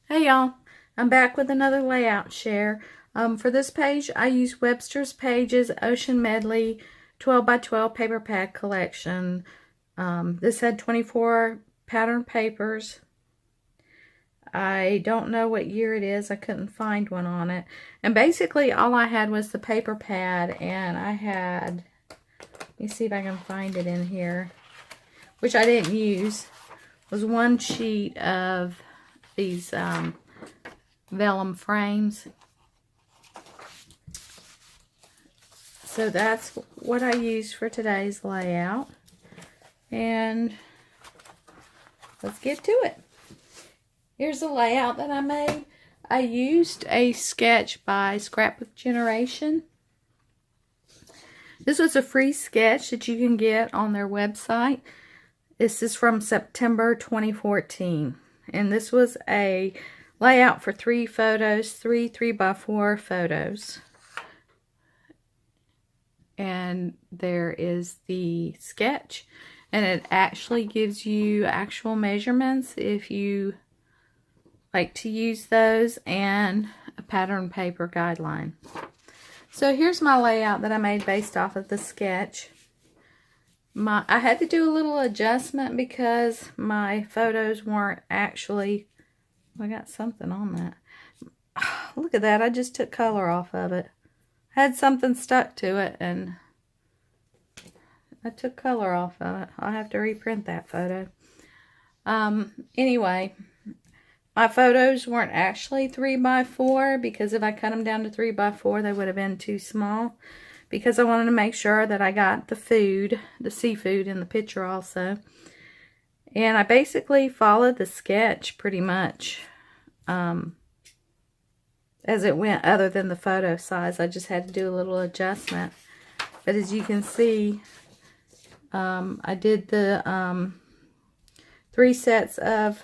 Hey y'all, I'm back with another layout share. For this page, I use Websters Pages Ocean Medley 12 by 12 paper pad collection. This had 24 pattern papers. I don't know what year it is. I couldn't find one on it. And basically all I had was the paper pad, and I had, let me see if I can find it in here, which I didn't use, was one sheet of these vellum frames. So that's what I used for today's layout, and let's get to it. Here's the layout that I made. I used a sketch by Scrapbook Generation. This was a free sketch that you can get on their website. This is from September 2014, and this was a layout for 3 photos, 3 3x4 photos. And there is the sketch, and it actually gives you actual measurements if you like to use those, and a pattern paper guideline. So here's my layout that I made based off of the sketch. I had to do a little adjustment because my photos weren't actually, I got something on that. Look at that, I just took color off of it. Had something stuck to it, and I took color off of it. I'll have to reprint that photo. Anyway, my photos weren't actually 3x4 because if I cut them down to 3x4, they would have been too small, because I wanted to make sure that I got the food, the seafood, in the picture also. And I basically followed the sketch pretty much as it went, other than the photo size. I just had to do a little adjustment. But as you can see, I did the 3 sets of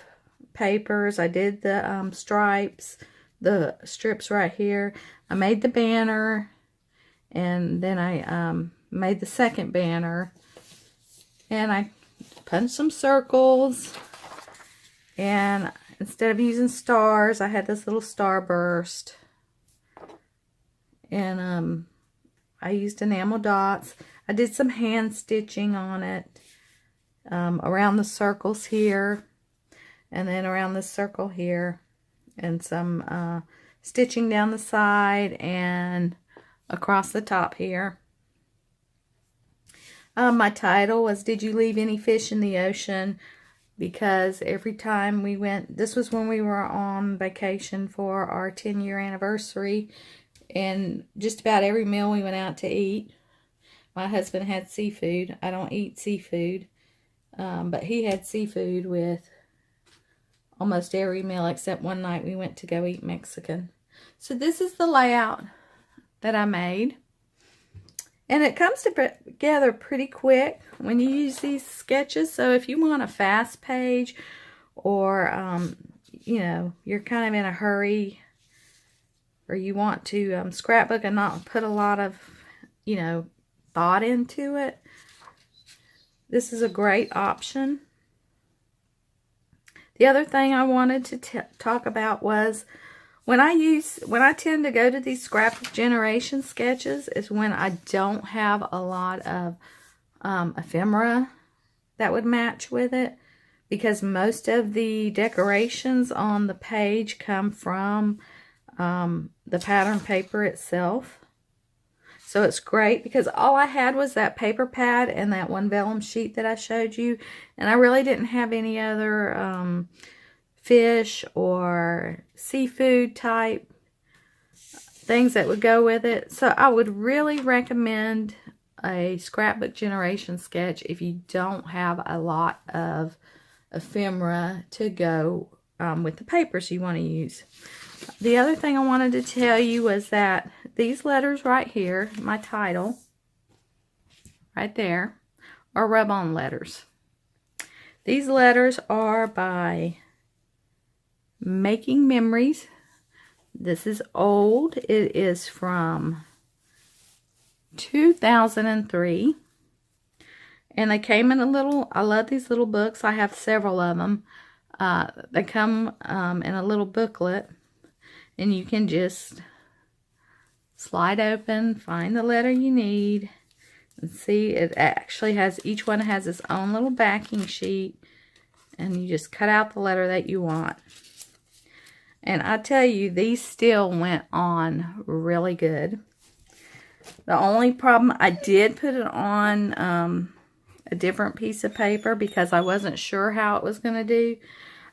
papers. I did the stripes, the strips right here. I made the banner, and then I made the second banner, and I punched some circles, and instead of using stars, I had this little starburst, and I used enamel dots. I did some hand stitching on it around the circles here, and then around this circle here, and some stitching down the side and across the top here. My title was, "Did you leave any fish in the ocean?" Because every time we went, this was when we were on vacation for our 10-year anniversary, and just about every meal we went out to eat, my husband had seafood. I don't eat seafood, but he had seafood with almost every meal, except one night we went to go eat Mexican. So this is the layout that I made, and it comes together pretty quick when you use these sketches. So if you want a fast page, or you know, you're kind of in a hurry, or you want to scrapbook and not put a lot of, you know, thought into it, this is a great option. The other thing I wanted to talk about was when I tend to go to these Scrapbook Generation sketches is when I don't have a lot of ephemera that would match with it, because most of the decorations on the page come from the pattern paper itself. So it's great because all I had was that paper pad and that one vellum sheet that I showed you, and I really didn't have any other fish or seafood type things that would go with it. So I would really recommend a Scrapbook Generation sketch if you don't have a lot of ephemera to go with the papers you want to use. The other thing I wanted to tell you was that these letters right here, my title, right there, are rub-on letters. These letters are by Making Memories. This is old. It is from 2003. And they came in a little, I love these little books. I have several of them. They come in a little booklet, and you can just slide open, find the letter you need, and see it actually has, each one has its own little backing sheet, and you just cut out the letter that you want. And I tell you, these still went on really good. The only problem, I did put it on a different piece of paper because I wasn't sure how it was going to do.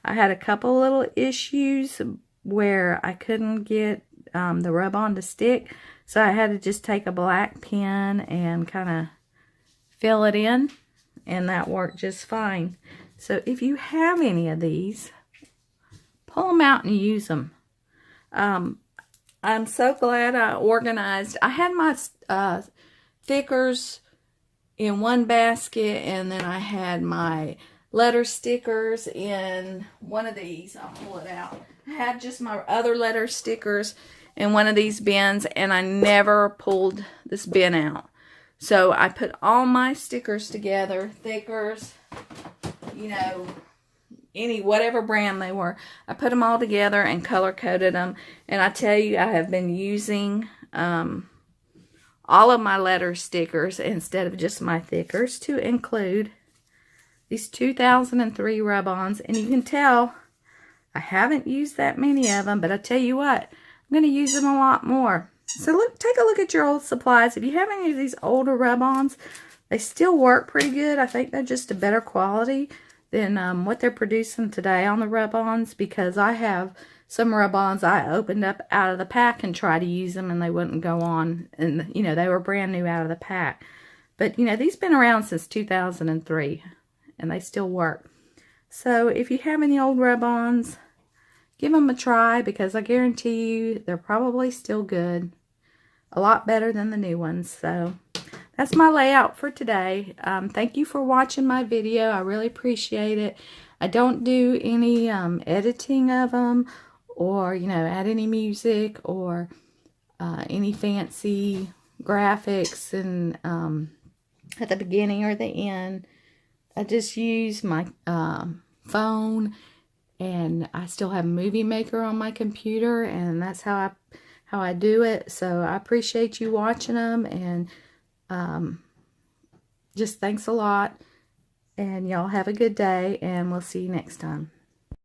I had a couple little issues where I couldn't get the rub-on to stick, so I had to just take a black pen and kind of fill it in, and that worked just fine. So if you have any of these, pull them out and use them. I'm so glad I organized. I had my stickers in one basket, and then I had my letter stickers in one of these. I'll pull it out. I had just my other letter stickers in one of these bins, and I never pulled this bin out. So I put all my stickers together, thickers, you know, whatever brand they were. I put them all together and color coded them. And I tell you, I have been using all of my letter stickers instead of just my thickers to include these 2003 rub-ons. And you can tell I haven't used that many of them, but I tell you what, I'm going to use them a lot more. So take a look at your old supplies. If you have any of these older rub-ons, they still work pretty good. I think they're just a better quality than what they're producing today on the rub-ons, because I have some rub-ons I opened up out of the pack and tried to use them, and they wouldn't go on, and you know, they were brand new out of the pack. But you know, these been around since 2003 and they still work. So if you have any old rub-ons, give them a try, because I guarantee you they're probably still good, a lot better than the new ones. So that's my layout for today. Thank you for watching my video. I really appreciate it. I don't do any editing of them, or, you know, add any music or any fancy graphics and at the beginning or the end. I just use my phone, and I still have Movie Maker on my computer, and that's how I do it. So I appreciate you watching them, and just thanks a lot, and y'all have a good day, and we'll see you next time.